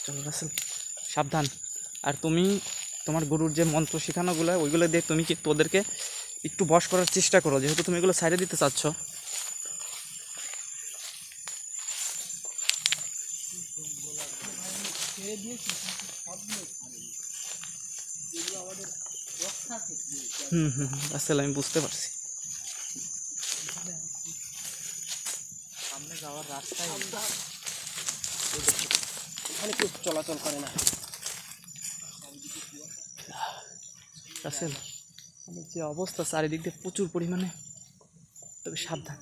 চলো রাসেল সাবধান। আর তুমি তোমার গুরুর যে মন্ত্র শেখানোগুলো ওইগুলো দিয়ে তুমি কি তোদেরকে একটু বশ করার চেষ্টা করো, যেহেতু তুমি এগুলো সাইডে দিতে চাচ্ছ। রাসেল আমি বুঝতে পারছি। সামনে যাওয়ার রাস্তায় এখানে কেউ চলাচল করে না। রাসেল আমাদের যে অবস্থা চারিদিক দিয়ে প্রচুর পরিমাণে, তবে সাবধান।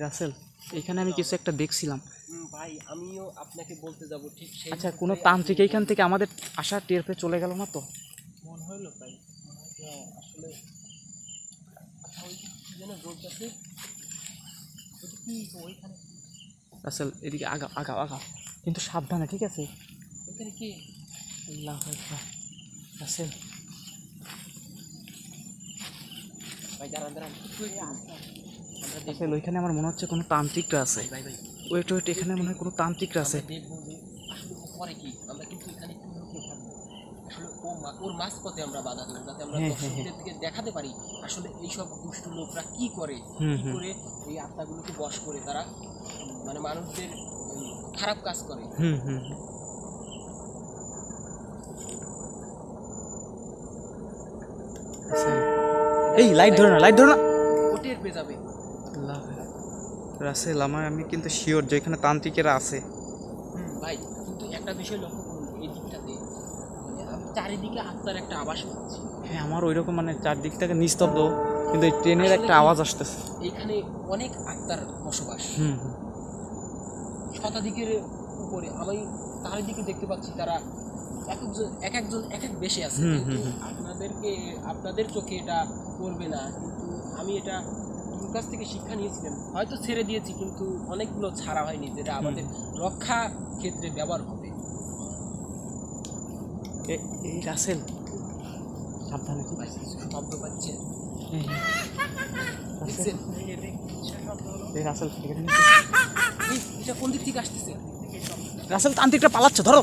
রাসেল এখানে আমি কিছু একটা দেখছিলাম ভাই, আমিও আপনাকে বলতে যাব ঠিক সেই। আচ্ছা কোনো তান্ত্রিক এইখান থেকে আমাদের আশা টের পেয়ে চলে গেল না তো? মনে হলো ভাই, আসলে রাসেল এদিকে আগাও আগাও আগাও, কিন্তু সাবধানে, ঠিক আছে? ওখানে কি? আল্লাহু আকবার। রাসেল ভাই দাঁড়ান দাঁড়ান, রাসেল ওইখানে আমার মনে হচ্ছে কোনো তান্ত্রিকরা আছে। ভাই ভাই ওয়েট ওয়েট, এখানে মনে হয় কোনো তান্ত্রিকরা আছে। দেখবো যে আসলে ও করে কি। আমরা কিন্তু এখানে একটু লুকিয়ে থাকবো। আসলে ওর মাঝপথে আমরা বাধা দেবো, যাতে আমরা দর্শকদের দিকে দেখাতে পারি আসলে এইসব দুষ্ট লোকরা কি করে, কি করে এই আত্মাগুলোকে বশ করে তারা মানে মানুষদের খারাপ কাজ করে। এই লাইট ধরে না, লাইট ধরে না, ওটের পেয়ে যাবে। আল্লাহ রাসেল আমি কিন্তু শিওর যে এখানে তান্ত্রিকেরা আছে। ভাই কিন্তু একটা বিষয় লক্ষ্য করুন, এই দিকটাতে মানে আমি চারিদিকে আত্মার একটা আভাস পাচ্ছি। হ্যাঁ আমার ওই রকম মানে চারদিক থেকে নিস্তব্ধ, কিন্তু এই ট্রেনের একটা আওয়াজ আসতেছে। এখানে অনেক আত্মার বসবাস, শতাধিকের উপরে। আমি চারিদিকে দেখতে পাচ্ছি তারা এক একজন এক এক বেশে আছে। কিন্তু আপনাদের চোখে এটা করবে না, কিন্তু আমি এটা তোর কাছ থেকে শিক্ষা নিয়েছিলাম, হয়তো ছেড়ে দিয়েছি, কিন্তু অনেকগুলো ছাড়া হয়নি, যেটা আমাদের রক্ষা ক্ষেত্রে ব্যবহার হবে। এই রাসেল সাবধানে, ঠিক আছে? শব্দ পাচ্ছেন? এই রাসেল এটা কোন দিক থেকে আসতেছে? রাসেল তান্ত্রিকটা পালাচ্ছে, ধরো।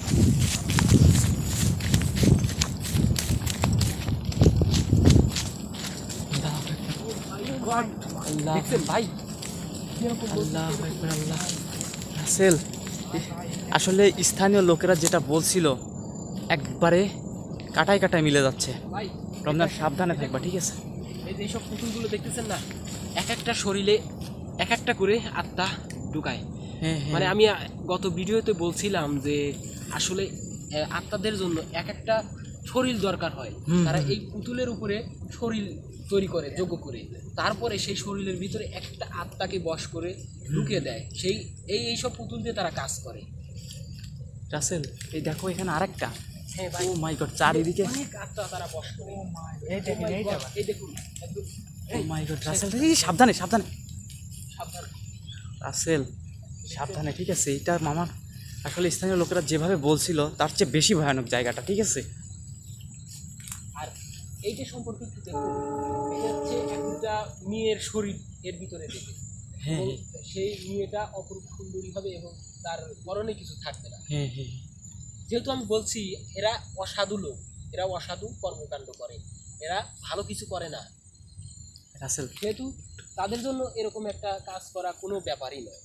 দেখছেন ভাই? রাসেল আসলে স্থানীয় লোকেরা যেটা বলছিল একবারে কাটায় কাটায় মিলে যাচ্ছে। রমজান সাবধানে থাকবা, ঠিক আছে? এই যে এইসব পুতুলগুলো দেখতেছেন না, এক একটা শরীরে এক একটা করে আত্মা ঢুকায়। মানে আমি গত ভিডিওতে বলছিলাম যে আসলে আত্মাদের জন্য এক একটা শরীর দরকার হয়। তারা এই পুতুলের উপরে শরীর তৈরি করে, যোগ্য করে, তারপরে সেই শরীরের ভিতরে একটা আত্মাকে বশ করে ঢুকিয়ে দেয়। এইসব পুতুল দিয়ে তারা কাজ করে। রাসেল এই দেখো এখানে আরেকটা। হ্যাঁ ভাই, ও মাই গড, চারিদিকে অনেক আত্মা তারা বশ করে। এই দেখুন, ও মাই গড। রাসেল সাবধানে সাবধানে, সাবধান রাসেল সাবধানে, ঠিক আছে? এটা মামার আসলে স্থানীয় লোকেরা যেভাবে বলছিল তার চেয়ে বেশি ভয়ানক জায়গাটা, ঠিক আছে? আর এইটা সম্পর্কে একটু দেখুন, এটা হচ্ছে একটা মেয়ের শরীর এর ভিতরে দেখে। হ্যাঁ, সেই মেয়েটা অপরূপ সুন্দরী হবে এবং তার পরনে কিছু থাকবে না। যেহেতু আমি বলছি এরা অসাধু লোক, এরা অসাধু কর্মকাণ্ড করে, এরা ভালো কিছু করে না। রাসেল যেহেতু তাদের জন্য এরকম একটা কাজ করা কোনো ব্যাপারই নয়।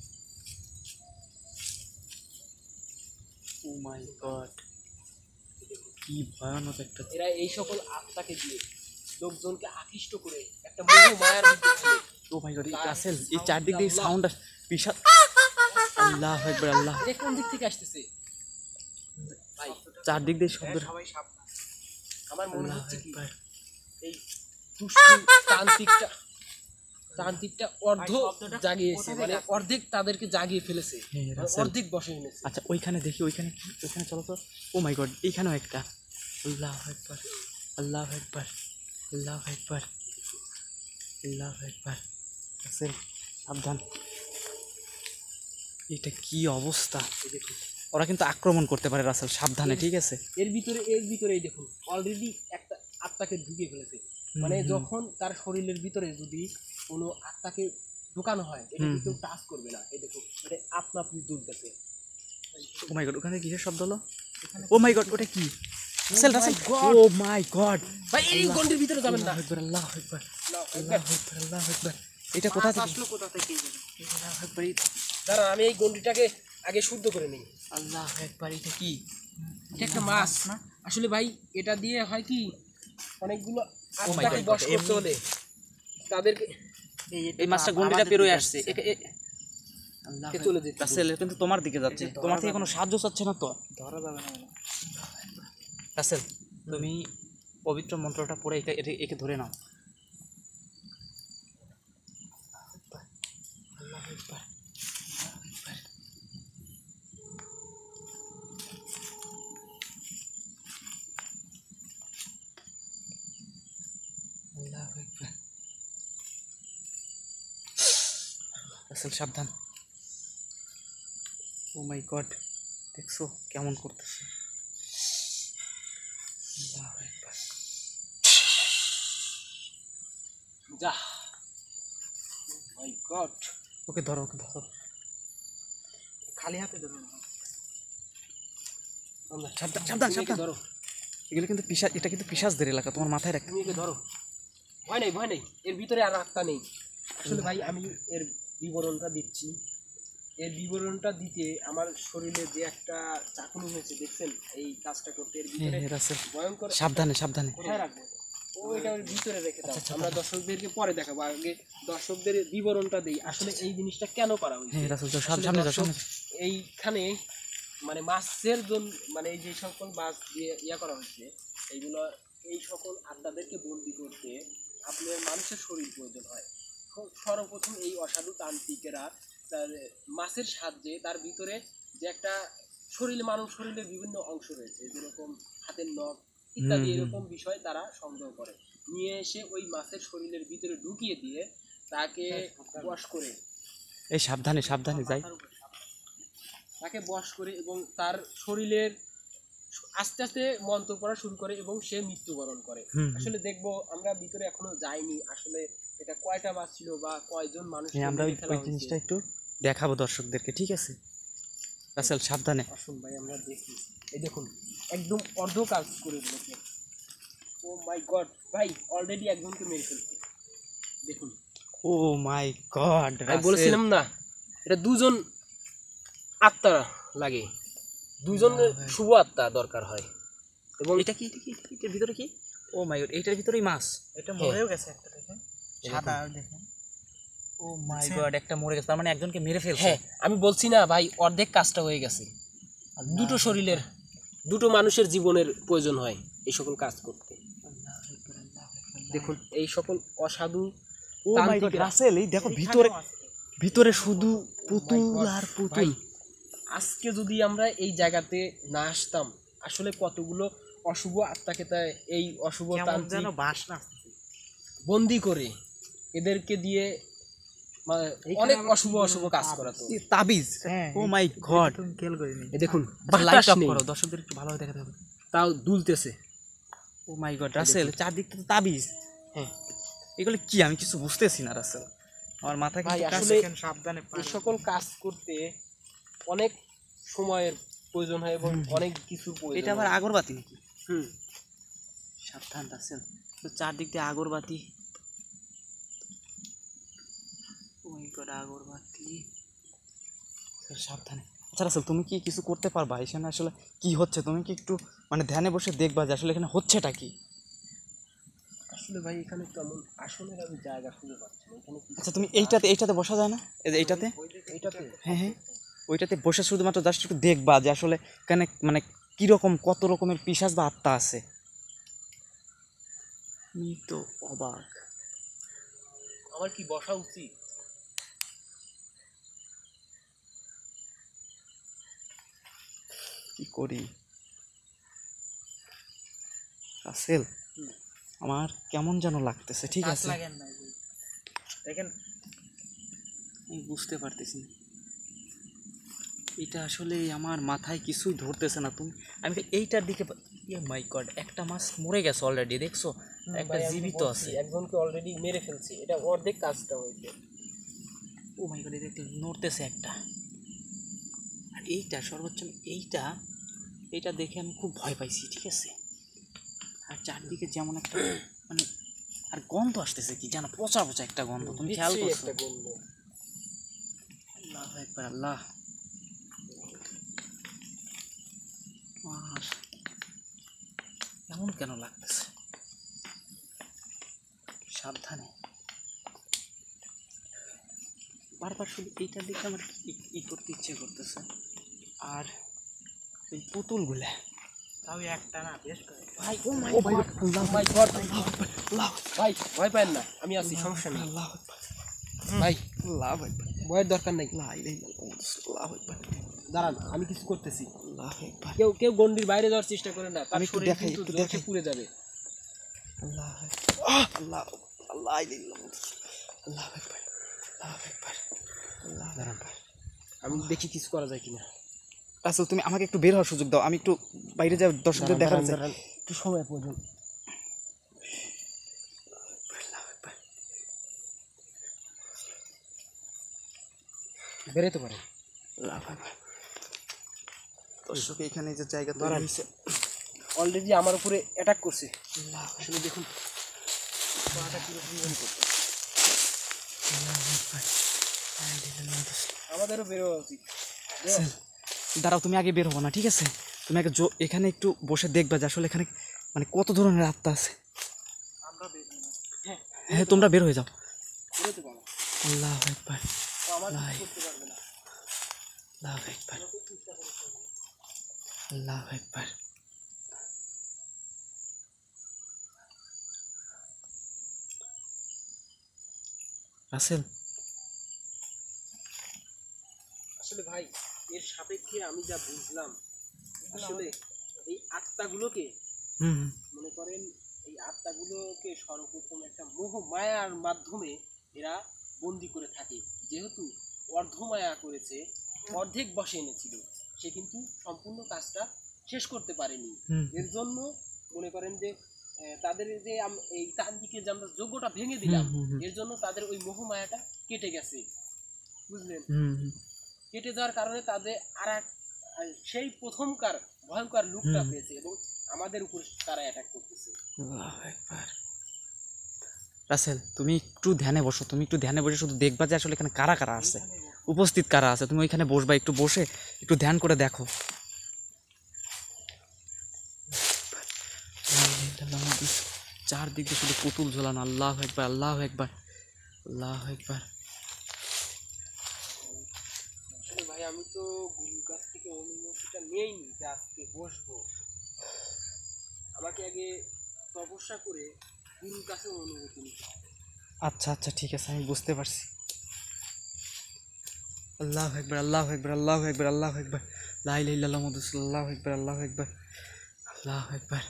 ও মাই গড, কি ভয়ানক একটা। এরা এই সকল আত্মাকে দিয়ে লোকজনকে আকৃষ্ট করে একটা মোহ মায়ার মধ্যে ফেলে। ও মাই গড রাসেল, এই চারদিক দিয়ে সাউন্ড বিশাল। আল্লাহ আকবার, আল্লাহ। এটা কোন দিক থেকে আসতেছে ভাই? চারদিক দিয়ে শব্দ। সবাই সাবধান। আমার মনে হচ্ছে কি এই তান্ত্রিকটা অর্ধ জাগিয়েছে, মানে অর্ধেক তাদেরকে জাগিয়ে ফেলেছে, অর্ধেক বসে এনেছে। আচ্ছা ওইখানে দেখি, ওইখানে চলো তো। ও মাই গড, এইখানেও একটা। আল্লাহ আকবার, আল্লাহ আকবার, আল্লাহ আকবার, আল্লাহ আকবার। রাসেল সাবধান, এটা কি অবস্থা! ওরা কিন্তু আক্রমণ করতে পারে রাসেল, সাবধানে, ঠিক আছে? এর ভিতরেই দেখুন অলরেডি একটা আত্মাকে ঢুকিয়ে ফেলেছে। মানে যখন তার শরীরের ভিতরে যদি কোনো আত্মাকে ঢুকানো হয়, এটা কেউ টাচ করবে না। এই দেখো এটা আপনা আপনি দুলতেছে। ও মাই গড, ওখানে কিসের শব্দ হলো? ও মাই গড, ওটা কি? রাসেল, রাসেল, ও মাই গড ভাই এই গন্ডির ভিতরে যাবেন না। আল্লাহু আকবার, আল্লাহু আকবার। এটা কোথা থেকে আসলো? কোথা থেকে? আল্লাহু আকবার, দাঁড়া আমি এই গন্ডিটাকে আগে শুদ্ধ করে নিই। আল্লাহু আকবার। এটা কি? এটা একটা মাছ না আসলে ভাই, এটা দিয়ে হয় কি অনেকগুলো my আত্মাকে God, বশ করতে হলে তাদেরকে এই মাছটা গন্ডিটা পেরোয় আসছে। আল্লাহকে চলে যেতে রাসেল কিন্তু তোমার দিকে যাচ্ছে, তোমার থেকে কোনো সাহায্য চাচ্ছে না তো? ধরা যাবে না। রাসেল, তুমি পবিত্র মন্ত্রটা পড়ে একে ধরে নাও। আল্লাহু আকবার, আল্লাহু আকবার। রাসেল সাবধান। ও মাই গড, দেখছো কেমন করতেছে? আল্লাহু আকবার। যা মাই গড, ওকে ধরো, ওকে ধরো। খালি হাতে ধরো না। সাবধান, সাবধান, সাবধান। ধরো, এগুলো কিন্তু পিশাচ, এটা কিন্তু পিশাচদের এলাকা, তোমার মাথায় রাখতে। তুমি একে ধরো। ভয় নেই, ভয় নেই, এর ভিতরে আর আত্মা নেই। আসলে ভাই আমি এর বিবরণটা দিচ্ছি। এর বিবরণটা দিতে আমার শরীরে যে একটা চাকুনি হয়েছে দেখছেন এই কাজটা করতে, এর ভিতরে ভয়ঙ্কর। সাবধানে, সাবধানে। কোথায় রাখবো? ও এটা ওর ভিতরে রেখে দাও, আমরা দর্শকদেরকে পরে দেখাবো। আগে দর্শকদের বিবরণটা দেই আসলে এই জিনিসটা কেন করা হয়েছে। হ্যাঁ রাসেল, আসলে সামনে যাও, দর্শক, সামনে। এইখানে মানে মাছের জন্য, মানে এই যে সকল মাছ দিয়ে ইয়া করা হয়েছে এইগুলো, এই সকল আত্মাদেরকে বন্দি করতে আপনার মানুষের শরীর প্রয়োজন হয়। সর্বপ্রথম এই অসাধু তান্ত্রিকেরা তার মাছের সাহায্যে তার ভিতরে যে একটা শরীরে, মানব শরীরের বিভিন্ন অংশ রয়েছে যেরকম হাতের নখ ইত্যাদি, এরকম বিষয় তারা সংগ্রহ করে নিয়ে এসে ওই মাছের শরীরের ভিতরে ঢুকিয়ে দিয়ে তাকে বশ করে, এই সাবধানে, সাবধানে যাই। তাকে বশ করে এবং তার শরীরের আস্তে আস্তে মন্ত্র পড়া শুরু করে এবং সে মৃত্যুবরণ করে। আসলে দেখবো আমরা ভিতরে এখনো যাইনি আসলে এটা কয়টা মাছ ছিল বা কয়জন মানুষ। আমরা ওই জিনিসটা একটু দেখাবো দর্শকদেরকে, ঠিক আছে? রাসেল সাবধানে। আসুন ভাই আমরা দেখি। এই দেখুন একদম অর্ধ কাজ করে দিয়েছে। ও মাই গড ভাই, অলরেডি একজনকে মেরে ফেলছে দেখুন। ও মাই গড, আমি বলেছিলাম না এটা দুজন আত্মা লাগে, দুজন শুভ আত্মা দরকার হয়। এবং এটা কি, এটার ভিতরে কি? ও মাই গড, এইটার ভিতরেই মাছ। এটা মরেও গেছে একটা, দেখেন সাদা, দেখেন। ও মাই গড, একটা মরে গেছে, তার মানে একজনকে মেরে ফেলছে। হ্যাঁ আমি বলছি না ভাই, অর্ধেক কাজটা হয়ে গেছে। দুটো শরীরের, দুটো মানুষের জীবনের প্রয়োজন হয় এই সকল কাজ করতে। দেখুন এই সকল অসাধু। ও মাই গড রাসেল, এই দেখো ভিতরে, ভিতরে শুধু পুতুল আর পুতুল। আজকে যদি আমরা এই জায়গাতে না আসতাম আসলে কতগুলো অশুভ আত্মাকে তাই এই অশুভ তান্ত্রিক বাসনা বন্দি করে এদেরকে দিয়ে অনেক অশুভ অশুভ কাজ করাতো। তাবিজ, ও মাই গড, খেয়াল করিনি। এই দেখুন লাইট অফ করো, দর্শকদের একটু ভালোভাবে দেখাতে হবে। তাও দুলতেছে। ও মাই গড রাসেল, চারদিক তো তাবিজ। হ্যাঁ এগুলো কি আমি কিছু বুঝতেছি না রাসেল, আমার মাথা ভাই আসলে সাবধানে। এই সকল কাজ করতে অনেক সময়ের প্রয়োজন হয় এবং অনেক কিছু প্রয়োজন। এটা আবার আগরবাতি নাকি? সাবধান রাসেল, তো চারদিক দিয়ে আগরবাতি। ও মাই গড আগরবাতি, সাবধানে। আচ্ছা রাসেল, তুমি কি কিছু করতে পারবা? এখানে আসলে কি হচ্ছে তুমি কি একটু মানে ধ্যানে বসে দেখবা যে আসলে এখানে হচ্ছেটা কি? আসলে ভাই এখানে তেমন আসনের আমি জায়গা খুঁজে পাচ্ছি না এখানে। আচ্ছা তুমি এইটাতে বসা যায় না? এইটাতে? হ্যাঁ হ্যাঁ, ওইটাতে বসে শুধুমাত্র জাস্ট একটু দেখবা যে আসলে এখানে মানে কীরকম, কত রকমের পিশাচ বা আত্মা আছে। আমি তো অবাক। আমার কি বসা উচিত? কি করি রাসেল, আমার কেমন যেন লাগতেছে। ঠিক আছে দেখেন, আমি বুঝতে পারতেছি না, এটা আসলে আমার মাথায় কিছুই ধরতেছে না। তুমি আমি এইটার দিকে, ইয়ে মাই গড, একটা মাছ মরে গেছে অলরেডি, দেখছো? একটা জীবিত আছে, একজনকে অলরেডি মেরে ফেলছি, এটা অর্ধেক কাজটা হয়েছে। মাই গড, এটা নড়তেছে একটা। আর এইটা সর্বোচ্চ এইটা এইটা দেখে আমি খুব ভয় পাইছি, ঠিক আছে। আর চারদিকে যেমন একটা মানে আর গন্ধ আসতেছে কি জানো, পচা পচা একটা গন্ধ, তুমি খেয়াল করছো? আল্লাহ একবার, আল্লাহ। আর এমন কেন লাগতেছে? সাবধানে। বারবার শুধু এইটার দিকে আমার ই করতে ইচ্ছে করতেছে। আর এই পুতুলগুলা তাও একটা না, বেশ করে ভাই। ও মাই গড, আল্লাহ মাই গড, আল্লাহ ভাই ভয় পাবেন না, আমি আছি, সমস্যা নেই আল্লাহ ভাই, আল্লাহ একবার, ভয়ের দরকার নেই। আল্লাহ একবার, দাঁড়ান, আমি কিছু করতেছি। আল্লাহ একবার। কেউ কেউ গন্ডির বাইরে যাওয়ার চেষ্টা করে না, তার আমি একটু শরীর দেখাই, কিন্তু একটু জ্বলছে, দেখাই। পুড়ে যাবে। আল্লাহ আল্লাহ আল্লাহ আল্লাহ একবার, আল্লাহ একবার, আল্লাহ একবার। আমি দেখি কিছু করা যায় কিনা। রাসেল, তুমি আমাকে একটু বের হওয়ার সুযোগ দাও, আমি একটু বাইরে যাই, দর্শকদের দেখার চাই। একটু সময় প্রয়োজন। বেরোতে পারে। দর্শক এখানে যে জায়গা দাঁড়ান। তৈরি হয়েছে, অলরেডি আমার উপরে অ্যাটাক করছে। আল্লাহ আসলে দেখুন পাটা কিরকম করতে। আমাদেরও বেরোয়া উচিত। রাসেল, দাঁড়াও, তুমি আগে বের হবো না, ঠিক আছে? তুমি আগে এখানে একটু বসে দেখবা যে আসলে এখানে মানে কত ধরনের আত্মা আছে। আমরা বের হই না। হ্যাঁ, হ্যাঁ, তোমরা বের হয়ে যাও। বেরোতে পারো। আল্লাহ একবার, ও আমার কিছু করতে পারবে না। আল্লাহ একবার, আল্লাহ একবার। রাসেল, আসলে ভাই, এর সাপেক্ষে আমি যা বুঝলাম, আসলে এই আত্মাগুলোকে হুম, মনে করেন, এই আত্মাগুলোকে সর্বপ্রথম একটা মোহ মায়ার মাধ্যমে এরা বন্দি করে থাকে। যেহেতু অর্ধমায়া করেছে, অর্ধেক বসে এনেছিল, সে কিন্তু সম্পূর্ণ কাজটা শেষ করতে পারেনি। এর জন্য মনে করেন যে তাদের যে এই তান্ত্রিকের যে আমরা যোগ্যটা ভেঙে দিলাম, এর জন্য তাদের ওই মোহ মায়াটা কেটে গেছে, বুঝলেন? কেটে যাওয়ার কারণে তাদের আর এক সেই প্রথমকার ভয়ঙ্কর লুকটা পেয়েছে এবং আমাদের উপর তারা অ্যাটাক করতেছে। আল্লাহু আকবার। রাসেল, তুমি একটু ধ্যানে বসো, তুমি একটু ধ্যানে বসে শুধু দেখবা যে আসলে এখানে কারা কারা আছে, উপস্থিত কারা আছে। তুমি ওইখানে বসবা, একটু বসে একটু ধ্যান করে দেখো। চারদিকে শুধু পুতুল ঝোলানো। আল্লাহু আকবার, আল্লাহু আকবার, আল্লাহু আকবার। আসলে ভাই, আমি তো গুরুর কাছ থেকে অনুমতিটা নেইনি যে আজকে বসবো। আমাকে আগে তপস্যা করে গুরুর কাছে অনুমতি নিতে হবে। আচ্ছা আচ্ছা, ঠিক আছে, আমি বুঝতে পারছি। আল্লাহু আকবার, আল্লাহু আকবার, আল্লাহু আকবার, আল্লাহু আকবার, লা ইলাহা ইল্লাল্লাহ মুহাম্মাদুর রাসূলুল্লাহ, আল্লাহু আকবার, আল্লাহু আকবার, আল্লাহু আকবার।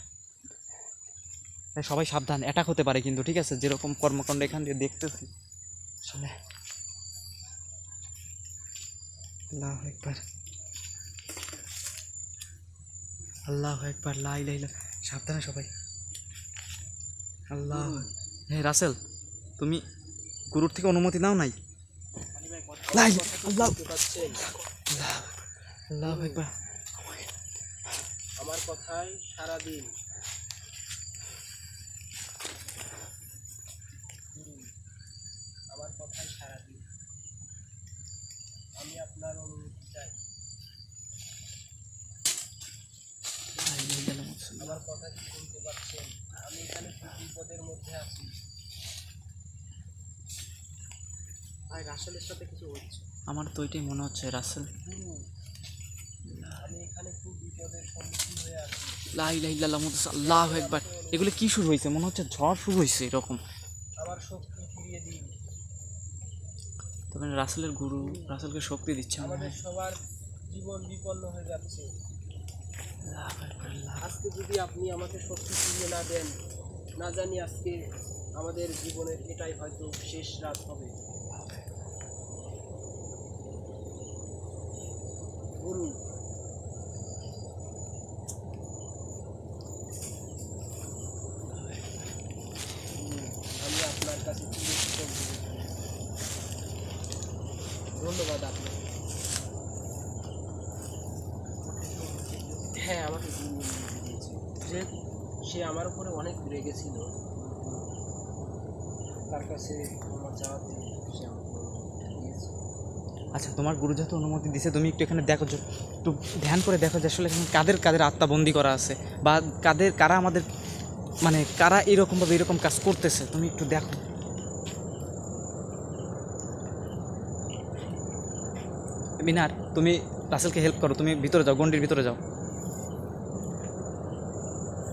সবাই সাবধান, অ্যাটাক হতে পারে কিন্তু, ঠিক আছে? যেরকম কর্মকাণ্ড এখান দিয়ে দেখতেছি আসলে। আল্লাহু আকবার, আল্লাহু আকবার, লা ইলাহা ইল্লাল্লাহ। সাবধানে সবাই। আল্লাহ। হ্যাঁ রাসেল, তুমি গুরুর থেকে অনুমতি নাও নাই? আল্লাহ, আল্লাহু আকবার। আমার কথায় সারাদিন আমার কথায় সারাদিন আমি আপনার অনুমতি চাই। আমার কথা কি শুনতে পাচ্ছেন? আমি এখানে খুব বিপদের মধ্যে আছি। ভাই, রাসেলের সাথে কিছু হচ্ছে। আমার তো ওইটাই মনে হচ্ছে রাসেল। আমি এখানে খুব বিপদের সম্মুখীন হয়ে আছি। লা ইলাহা ইল্লাল্লাহ মুহাম্মাদুর আল্লাহু আকবার। এগুলো কি শুরু হয়েছে? মনে হচ্ছে ঝড় শুরু হয়েছে এরকম। আমার শক্তি ফিরিয়ে দিন। তবে রাসেলের গুরু রাসেলকে শক্তি দিচ্ছে। আমাদের সবার জীবন বিপন্ন হয়ে যাচ্ছে। আজকে যদি আপনি আমাকে শক্তি ফিরিয়ে না দেন, না জানি আজকে আমাদের জীবনের এটাই হয়তো শেষ রাত হবে। গুরু, আমি আপনার কাছে চিরকৃতজ্ঞ। ধন্যবাদ আপনাকে। হ্যাঁ, আমাকে গুরু অনুমতি দিয়েছে, যে সে আমার উপরে অনেক রেগেছিল, তার কাছে ক্ষমা চাওয়াতে সে আমাকে অনুমতিটা দিয়েছে। আচ্ছা, তোমার গুরু যেহেতু অনুমতি দিছে, তুমি একটু এখানে দেখো, যে একটু ধ্যান করে দেখো যে আসলে এখানে কাদের কাদের আত্মা বন্দি করা আছে, বা কারা আমাদের, মানে কারা এরকমভাবে এরকম কাজ করতেছে, তুমি একটু দেখো। মিনার, তুমি রাসেলকে হেল্প করো, তুমি ভিতরে যাও, গন্ডির ভিতরে যাও।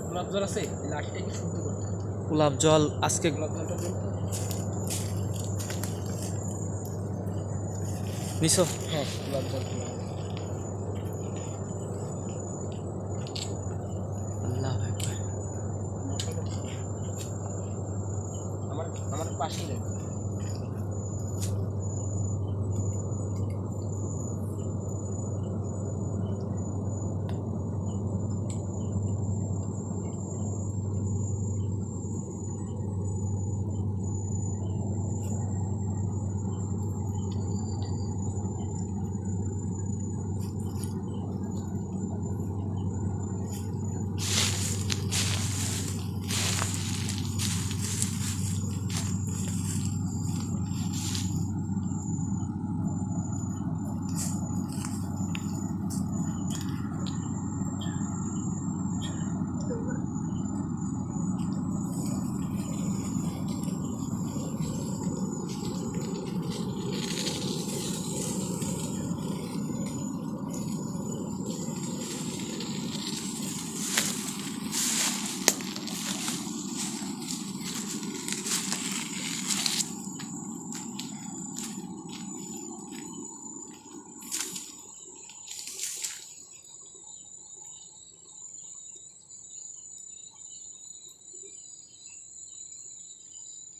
গোলাপ জল আছে, লাঠিটাকে শুদ্ধ করতে হবে। গোলাপ জল আজকে গোলাপ জলটা দিন তো। নিছো? হ্যাঁ, গোলাপ জল দিলাম। আল্লাহ আকবার। মশলাটা দিন। আমার আমার পাশেই রাখবে।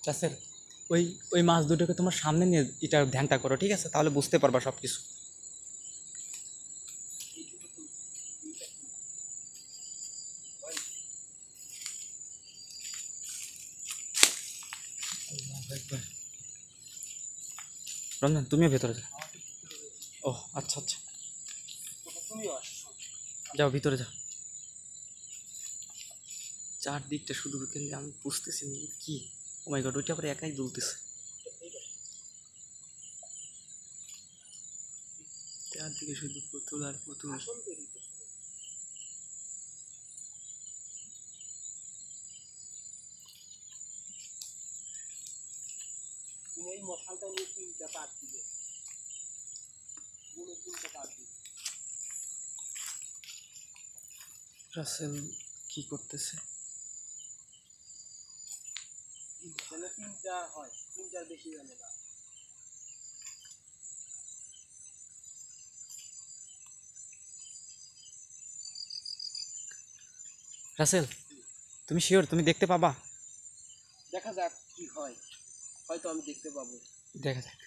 রাসেল, ওই ওই মাছ দুটোকে তোমার সামনে নিয়ে এটা ধ্যানটা করো, ঠিক আছে? তাহলে বুঝতে পারবা সব কিছু। রঞ্জন, তুমিও ভেতরে যাও। ও আচ্ছা আচ্ছা, তুমিও আসো। যাও ভিতরে যাও। চারদিকটা শুধু কিন্তু আমি বুঝতেছি না কি। ও মাই গড, ওইটা আবার একাই দুলতেছে। চারদিকে শুধু পুতুল আর পুতুল। আসল তৈরি করতে হবে। তুমি এই মশালটা নিয়ে 3টা পাত দিবে, গুলো 3টা পাত দিবে। রাসেল কি করতেছে? যেন 3টা হয়, 3টার বেশি জানে না। রাসেল, তুমি শিওর তুমি দেখতে পাবা? দেখা যাক কি হয়, হয়তো আমি দেখতে পাবো। দেখা যাক।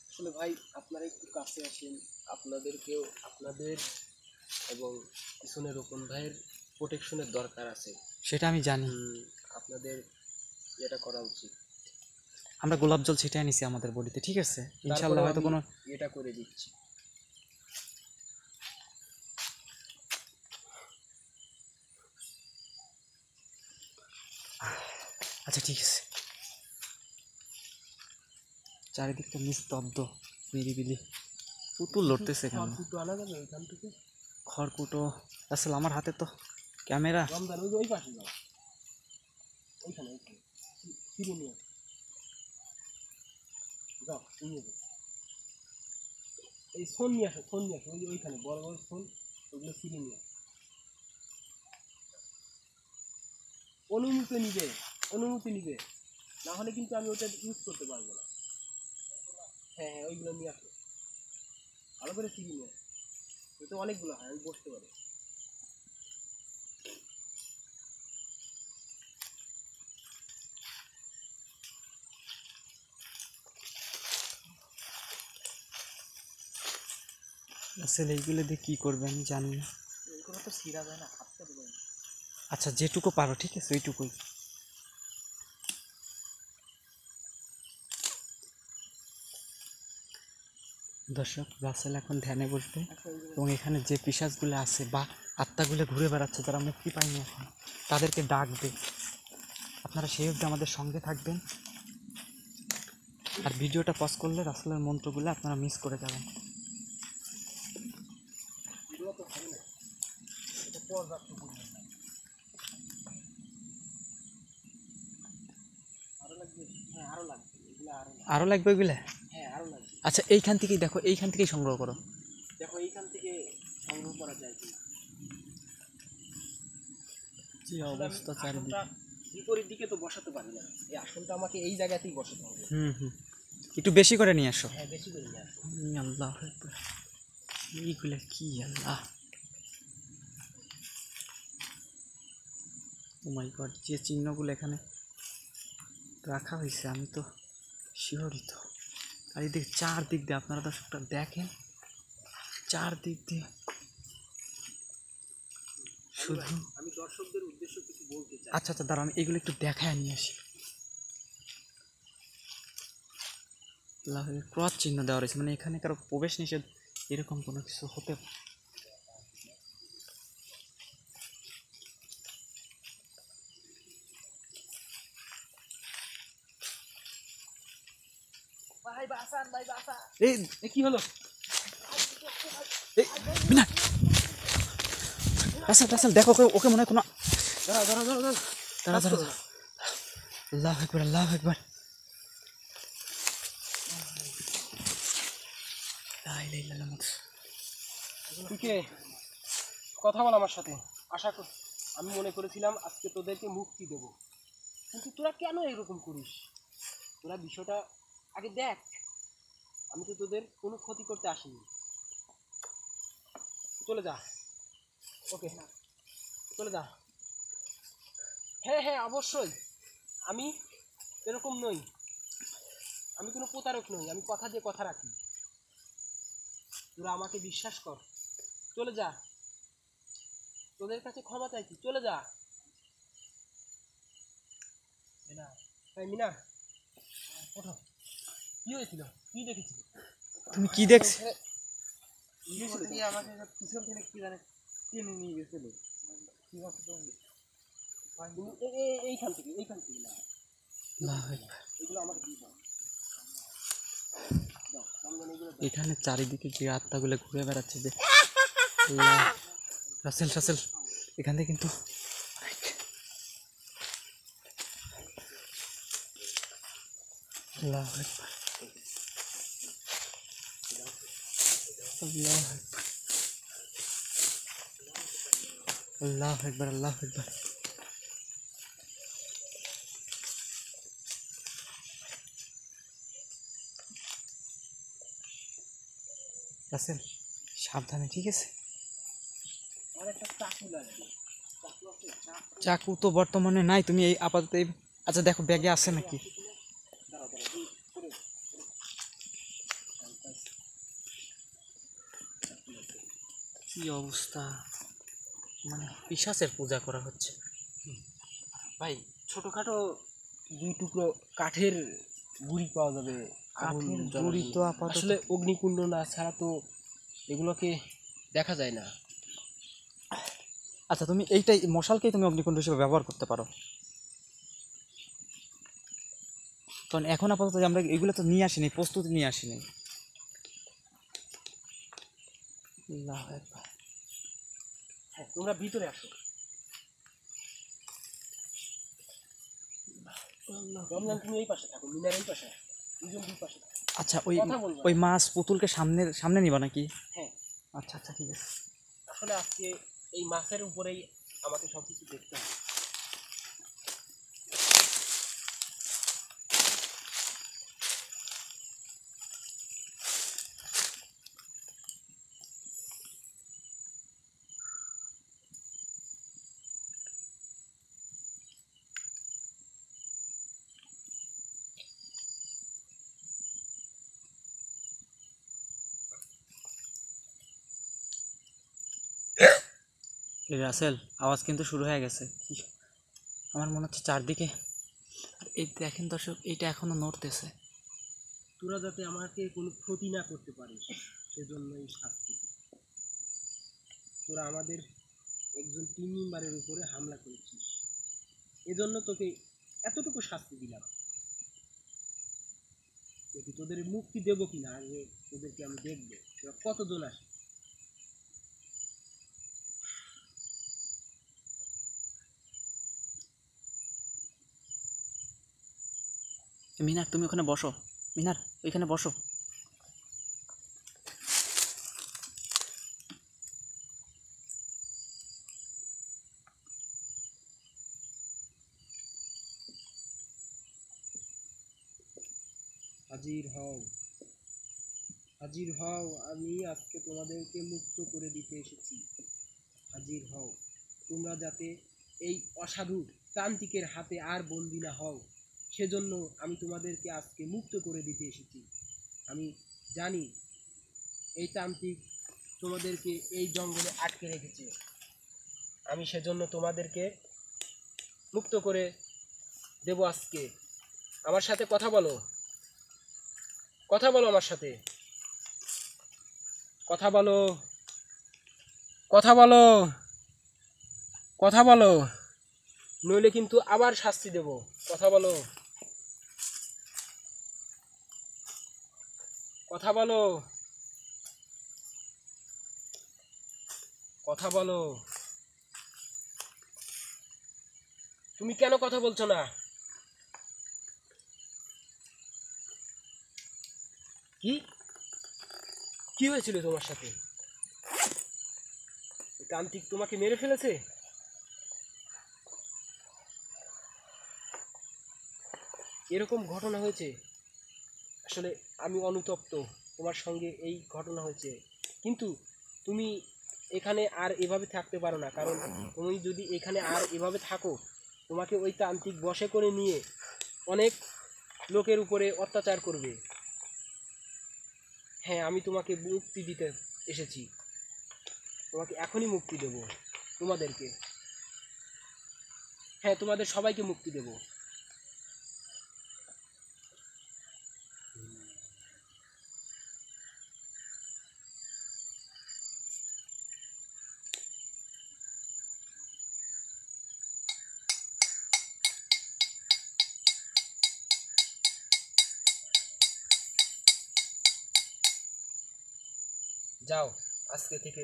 আসলে ভাই, আপনারা একটু কাছে আসেন, আপনাদেরকেও, আপনাদের এবং পিছনে রোপণ ভাইয়ের প্রোটেকশনের দরকার আছে। সেটা আমি জানি। আপনাদের এটা করা উচিত। আমরা গোলাপ জল ছিটাই নিছি আমাদের বডিতে, ঠিক আছে? ইনশাআল্লাহ তারপরেও হয়তো আমি কোনো এটা করে দিচ্ছি। আচ্ছা ঠিক আছে। চারিদিকটা নিস্তব্ধ, নিরিবিলি। পুতুল লড়তেছে কেন? খড়কুটো আনা যাবে ওইখান থেকে? খড়কুটো? আসলে আমার হাতে তো ক্যামেরা। রমজান, ওই যে ওই পাশে যাও, ওইখানে ওইখানে ফিরে নিয়ে যাও, নিয়ে যাও। এই ফোন নিয়ে আসো, ফোন নিয়ে আসো, ওই যে ওইখানে বড় বড় ফোন, ওগুলো ফিরে নিয়ে আসো। অনুমতি নিবে, অনুমতি নিবে, না হলে কিন্তু আমি ওটা ইউজ করতে পারবো না। হ্যাঁ হ্যাঁ, ওইগুলো নিয়ে আসো, ভালো করে ফিরে নিয়ে আসো। ওটা অনেকগুলো হয়, আমি বসতে পারি। আসলে এইগুলো দিয়ে কী করবে আমি জানি না। এগুলো তো ছিঁড়া যায় না, হাতটা দেবো। আচ্ছা যেটুকু পারো, ঠিক আছে, ওইটুকুই। দর্শক রাসেল এখন ধ্যানে বসবে এবং এখানে যে পিশাচগুলো আছে বা আত্মাগুলো ঘুরে বেড়াচ্ছে যারা মুক্তি পায়নি এখন তাদেরকে ডাকবে। আপনারা সেই অবধি আমাদের সঙ্গে থাকবেন আর ভিডিওটা পজ করলে রাসেলের মন্ত্রগুলো আপনারা মিস করে যাবেন। আরো লাগবে ওইগুলা? হ্যাঁ আরো লাগবে। আচ্ছা এইখান থেকেই দেখো, এইখান থেকেই সংগ্রহ করো। দেখো এইখান থেকে সংগ্রহ করা যায় কিনা। কি অবস্থা চারিদিকে। বিপরীত দিকে তো বসাতে পারি না, এই আসনটা আমাকে এই জায়গাতেই বসাতে হবে। একটু বেশি করে নিয়ে আসো। হ্যাঁ বেশি করে নিয়ে আসো। আল্লাহ এইগুলা কি আল্লাহ, ও মাই গড, যে চিহ্নগুলো এখানে রাখা হয়েছে আমি তো শিহরিত। আর এদিকে চারদিক দিয়ে আপনারা দর্শকটা দেখেন, চারদিক দিয়ে শুধু। আমি দর্শকদের উদ্দেশ্যে কিছু বলতে চাই। আচ্ছা আচ্ছা দাঁড়ান, এগুলো একটু দেখায় নিয়ে আসি। ক্রস চিহ্ন দেওয়া রয়েছে, মানে এখানে কারো প্রবেশ নিষেধ এরকম কোনো কিছু হতে পারে। এই কি হলো? বিনা রাসেল রাসেল দেখো, ওকে মনে হয় কোনো। দাঁড়াও দাঁড়াও দাঁড়াও দাঁড়াও দাঁড়া দাঁড়া, আল্লাহু আকবার আল্লাহু আকবার। তুই কে? কথা বল আমার সাথে। আশা কর, আমি মনে করেছিলাম আজকে তোদেরকে মুক্তি দেব, কিন্তু তোরা কেন এরকম করিস? তোরা বিষয়টা আগে দেখ, আমি তো তোদের কোনো ক্ষতি করতে আসিনি। চলে যা। ওকে চলে যা। হ্যাঁ হ্যাঁ অবশ্যই, আমি এরকম নই, আমি কোনো প্রতারক নই, আমি কথা দিয়ে কথা রাখি। তোরা আমাকে বিশ্বাস কর, চলে যা, তোদের কাছে ক্ষমা চাইছি, চলে যা। মিনা, এই মিনা, ওঠো। কি হয়েছিল? কি দেখেছিল? তুমি কি দেখছো? আমাকে পিছন থেকে কি জানে টেনে নিয়ে গেছিল। এইখান থেকে না, এগুলো আমাকে দিয়ে দাও। এখানে চারিদিকে যে আত্মাগুলো ঘুরে বেড়াচ্ছে, যে রাসেল রাসেল এখান থেকে কিন্তু আল্লাহু আকবার আল্লাহু আকবার আল্লাহু আকবার আল্লাহু আকবার। রাসেল সাবধানে, ঠিক আছে? চাকু তো বর্তমানে নাই, তুমি এই আপাতত এই। আচ্ছা দেখো ব্যাগে আছে নাকি। কি অবস্থা, মানে পিশাচের পূজা করা হচ্ছে ভাই। ছোটখাটো 2 টুকরো কাঠের গুঁড়ি পাওয়া যাবে। কাঠের গুঁড়ি তো আপাতত আসলে অগ্নিকুণ্ড না ছাড়া তো এগুলোকে দেখা যায় না। আচ্ছা তুমি এইটাই মশালকেই তুমি অগ্নিকুণ্ড হিসেবে ব্যবহার করতে পারো, কারণ এখন আপাতত আমরা এগুলো তো নিয়ে আসিনি, প্রস্তুতি নিয়ে আসিনি। আল্লাহু আকবার। হ্যাঁ তোমরা ভিতরে আসো। রমজান তুমি এই পাশে থাকো, মিনার এই পাশে, দুজন দুই পাশে। আচ্ছা ওই মাছ পুতুলকে সামনে নিবা নাকি? হ্যাঁ আচ্ছা আচ্ছা ঠিক আছে। আসলে আজকে এই মাছের উপরেই আমাকে সব কিছু দেখতে হবে। রাসেল আওয়াজ কিন্তু শুরু হয়ে গেছে, আমার মনে হচ্ছে চারদিকে। আর এই দেখেন দর্শক, এইটা এখনো নড়তেছে। তোরা যাতে আমাকে কোনো ক্ষতি না করতে পারিস সেজন্য এই শাস্তি। তোরা আমাদের একজন টিম মেম্বারের উপরে হামলা করেছিস, এজন্য তোকে এতটুকু শাস্তি দিলাম। দেখি তোদের মুক্তি দেবো কিনা, আগে তোদেরকে আমি দেখবো তোরা কতজন আসে। মিনার তুমি ওখানে বসো, মিনার ওইখানে বসো। হাজির হও, হাজির হও, আমি আজকে তোমাদেরকে মুক্ত করে দিতে এসেছি। হাজির হও, তোমরা যাতে এই অসাধু তান্ত্রিকের হাতে আর বন্দী না হও, সেজন্য আমি তোমাদেরকে আজকে মুক্ত করে দিতে এসেছি। আমি জানি এই তান্ত্রিক তোমাদেরকে এই জঙ্গলে আটকে রেখেছে, আমি সেজন্য তোমাদেরকে মুক্ত করে দেব আজকে। আমার সাথে কথা বলো, কথা বলো আমার সাথে, কথা বলো, কথা বলো, কথা বলো, নইলে কিন্তু আবার শাস্তি দেব। কথা বলো, কথা বলো, কথা বলো। তুমি কেন কথা বলছো না? কি কি হয়েছিল তোমার সাথে? তান্ত্রিক তোমাকে মেরে ফেলেছে? এরকম ঘটনা হয়েছে? আসলে আমি অনুতপ্ত, তোমার সঙ্গে এই ঘটনা হয়েছে। কিন্তু তুমি এখানে আর এভাবে থাকতে পারো না, কারণ তুমি যদি এখানে আর এভাবে থাকো, তোমাকে ওই তান্ত্রিক বশে করে নিয়ে অনেক লোকের উপরে অত্যাচার করবে। হ্যাঁ, আমি তোমাকে মুক্তি দিতে এসেছি, তোমাকে এখনই মুক্তি দেব তোমাদেরকে। হ্যাঁ, তোমাদের সবাইকে মুক্তি দেব। যাও, আজকে থেকে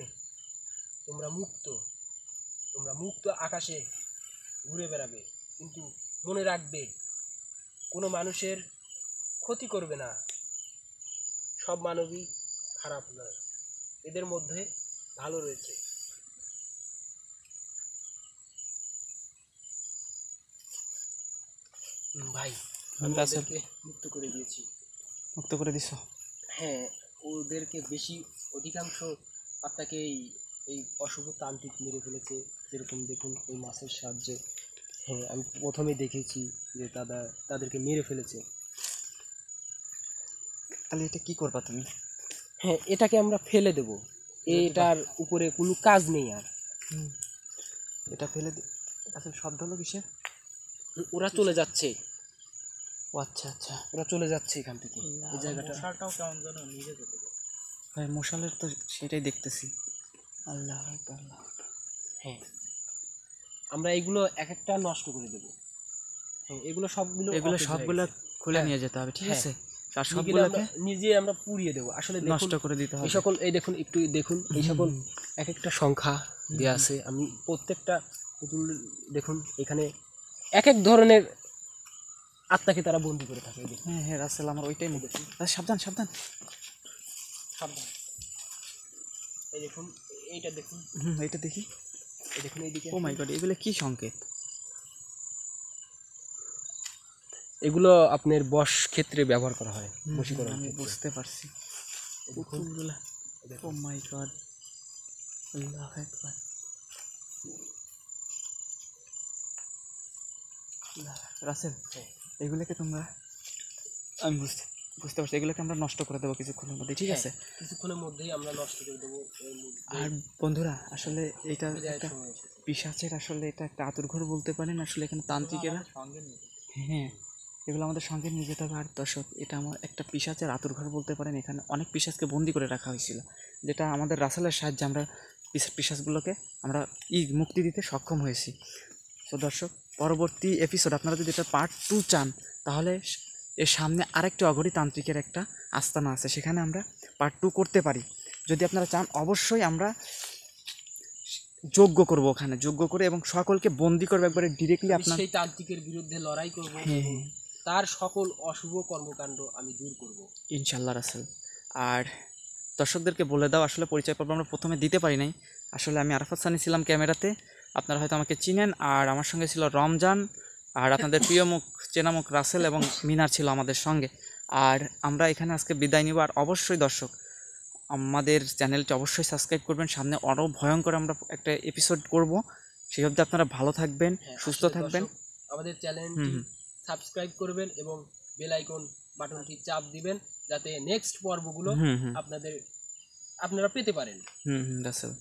তোমরা মুক্ত, তোমরা মুক্ত আকাশে ঘুরে বেড়াবে। কিন্তু মনে রাখবে, কোনো মানুষের ক্ষতি করবে না। সব মানবই খারাপ নয়, এদের মধ্যে ভালো রয়েছে। ভাই, আমি ওদেরকে মুক্ত করে দিয়েছি। মুক্ত করে দিছো? হ্যাঁ, ওদেরকে বেশি অধিকাংশ আত্মাকে এই অশুভ তান্ত্রিক মেরে ফেলেছে। যেরকম দেখুন ওই মাছের সাহায্যে। হ্যাঁ, আমি প্রথমে দেখেছি যে তাদেরকে মেরে ফেলেছে। তাহলে এটা কি করবা তুমি? হ্যাঁ, এটাকে আমরা ফেলে দেব, এটার উপরে কোনো কাজ নেই আর। এটা ফেলে আসলে শব্দ হলো কিসের? ওরা চলে যাচ্ছে। ও আচ্ছা আচ্ছা, ওরা চলে যাচ্ছে এখান থেকে। এই জায়গাটা মশালটাও কেমন যেন নিজে যেতে ভাই, মশালের তো সেটাই দেখতেছি। আল্লাহ আল্লাহ। হ্যাঁ, আমরা এগুলো এক একটা নষ্ট করে দেব। হ্যাঁ, এগুলো সবগুলো খুলে নিয়ে যেতে হবে, ঠিক হ্যাঁ। আছে? আর সবগুলোকে নিজে আমরা পুড়িয়ে দেবো। আসলে নষ্ট করে দিতে হবে। এই সকল, এই দেখুন, একটু দেখুন, এই সকল এক একটা সংখ্যা দেওয়া আছে। আমি প্রত্যেকটা পুতুল দেখুন, এখানে এক এক ধরনের আত্মাকে তারা বন্দি করে থাকে। হ্যাঁ হ্যাঁ রাসেল, আমার ওইটাই মনে হচ্ছে। সাবধান সাবধান সাবধান। এই দেখুন, এইটা দেখুন, এইটা দেখি। এই দেখুন এইদিকে। ও মাই গড, এগুলো কি সংকেত? এগুলো আপনার বশ ক্ষেত্রে ব্যবহার করা হয়, বশীকরণ। আমি বুঝতে পারছি। পুতুলগুলা, ও মাই গড, আল্লাহু আকবার। রাসেল, এগুলোকে তোমরা, আমি বুঝতে পারছি, এগুলোকে আমরা নষ্ট করে দেবো কিছুক্ষণের মধ্যে, ঠিক আছে? কিছুক্ষণের মধ্যেই আমরা নষ্ট করে দেবো। আর বন্ধুরা, আসলে এটা একটা পিশাচের, আসলে এটা একটা আতুর ঘর বলতে পারেন। আসলে এখানে তান্ত্রিকেরা, হ্যাঁ এগুলো আমাদের সঙ্গে নিয়ে যেতে হবে। আর দর্শক, এটা আমার একটা পিশাচের আতুর ঘর বলতে পারেন। এখানে অনেক পিশাচকে বন্দি করে রাখা হয়েছিল, যেটা আমাদের রাসেলের সাহায্যে আমরা পিশাচগুলোকে আমরা মুক্তি দিতে সক্ষম হয়েছি। তো দর্শক, পরবর্তী এপিসোড আপনারা যদি এটা পার্ট 2 চান, তাহলে এর সামনে আরেকটি অঘরী তান্ত্রিকের একটা আস্তানা আছে, সেখানে আমরা পার্ট 2 করতে পারি। যদি আপনারা চান, অবশ্যই আমরা যজ্ঞ করব, ওখানে যজ্ঞ করে এবং সকলকে বন্দি করবো একবারে ডিরেক্টলি। আমি আপনার সেই তান্ত্রিকের বিরুদ্ধে লড়াই করব, হ্যাঁ, তার সকল অশুভ কর্মকাণ্ড আমি দূর করব ইনশাল্লাহ রাসেল। আর দর্শকদেরকে বলে দাও, আসলে পরিচয় পর্ব আমরা প্রথমে দিতে পারি নাই। আসলে আমি আরাফাত সানি ছিলাম ক্যামেরাতে, আপনারা হয়তো আমাকে চিনেন। আর আমার সঙ্গে ছিল রমজান, আর আপনাদের প্রিয় মুখ চেনা মুখ রাসেল এবং মিনার ছিল আমাদের সঙ্গে। আর আমরা এখানে আজকে বিদায় নিব। আর অবশ্যই দর্শক, আমাদের চ্যানেলটি অবশ্যই সাবস্ক্রাইব করবেন। সামনে আরও ভয়ঙ্কর আমরা একটা এপিসোড করব। সেই অবধি আপনারা ভালো থাকবেন, সুস্থ থাকবেন। আমাদের চ্যানেলটি সাবস্ক্রাইব করবেন এবং বেল আইকন বাটনটি চাপ দিবেন, যাতে নেক্সট পর্বগুলো আপনারা পেতে পারেন। রাসেল।